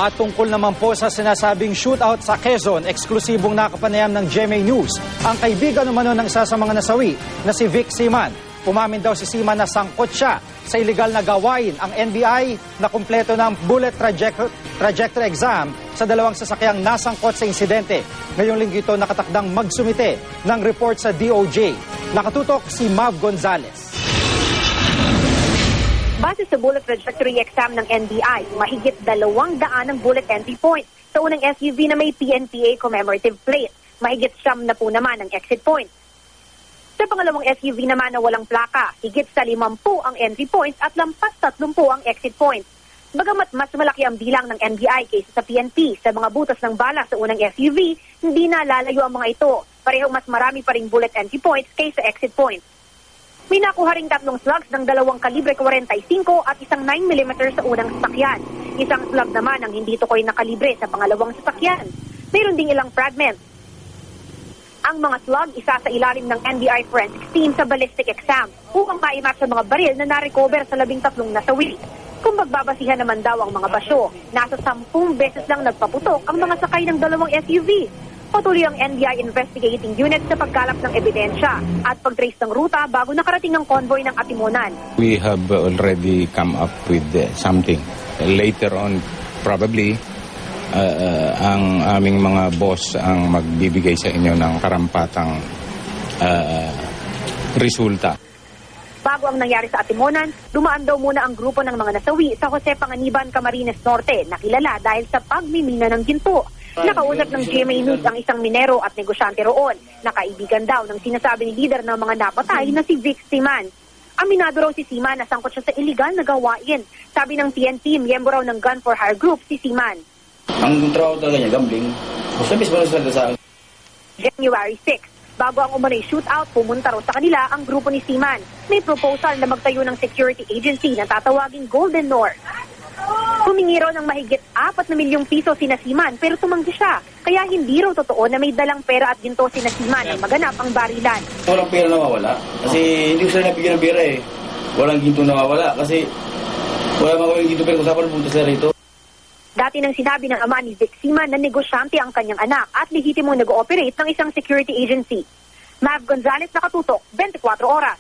At tungkol naman po sa sinasabing shootout sa Quezon, eksklusibong nakapanayam ng GMA News. Ang kaibigan umano ng isa sa mga nasawi na si Vic Seaman. Umamin daw si Seaman na sangkot siya sa illegal na gawain ang NBI na kumpleto ng bullet trajectory exam sa dalawang sasakyang nasangkot sa insidente. Ngayong linggo ito nakatakdang magsumite ng report sa DOJ. Nakatutok si Mav Gonzalez. Base sa bullet trajectory exam ng NBI, mahigit 200 ang bullet entry point sa unang SUV na may PNPA commemorative plate. Mahigit 10 na po naman ang exit point. Sa pangalawang SUV naman na walang plaka, higit sa 50 ang entry points at lampas 30 ang exit points. Bagamat mas malaki ang bilang ng NBI kaysa sa PNP sa mga butas ng bala sa unang SUV, hindi na lalayo ang mga ito. Parehong mas marami pa ring bullet entry points kaysa exit points. May nakuha ring 3 slugs ng 2 kalibre 45 at isang 9mm sa unang sasakyan. Isang slug naman ang hindi tukoy na kalibre sa pangalawang sasakyan. Mayroon ding ilang fragments. Ang mga slug isa sa ilalim ng NBI forensic team sa ballistic exam upang maimatch sa mga baril na na-recover sa 13 nasawi. Kung magbabasihan naman daw ang mga basyo, nasa 10 beses lang nagpaputok ang mga sakay ng 2 SUV. Patuloy ang NBI investigating unit sa pagkalap ng ebidensya at pag-trace ng ruta bago nakarating ang convoy ng Atimonan. We have already come up with something. Later on, probably, ang aming mga boss ang magbibigay sa inyo ng karampatang resulta. Bago ang nangyari sa Atimonan, dumaan daw muna ang grupo ng mga nasawi sa Jose Panganiban, Camarines Norte, na kilala dahil sa pagmimina ng ginto. Nakausap ng GMA News ang isang minero at negosyante roon na kaibigan daw ng sinasabi ni leader ng mga napatay na si Vic Seaman. Aminado raw si Seaman na sangkot siya sa illegal na gawain. Sabi ng PNP, miyembro raw ng Gun for Hire group si Seaman. Ang trabaho talaga niya, gambling. Sabi sa mga sa January 6, bago ang umunay shootout, pumunta raw sa kanila ang grupo ni Seaman. May proposal na magtayo ng security agency na tatawaging Golden North. Humingi raw ng mahigit 4 na milyong piso sina Seaman pero tumanggi siya. Kaya hindi raw totoo na may dalang pera at ginto sina Seaman ang maganap ang barilan. Walang pera nawawala kasi hindi ko sila nabigyan ng pera eh. Walang ginto nawawala kasi wala mga ginto pero usapan punta sila rito. Dati nang sinabi ng ama ni Vic Seaman na negosyante ang kanyang anak at lehitimong nag-ooperate ng isang security agency. Mav Gonzalez, nakatutok, 24 oras.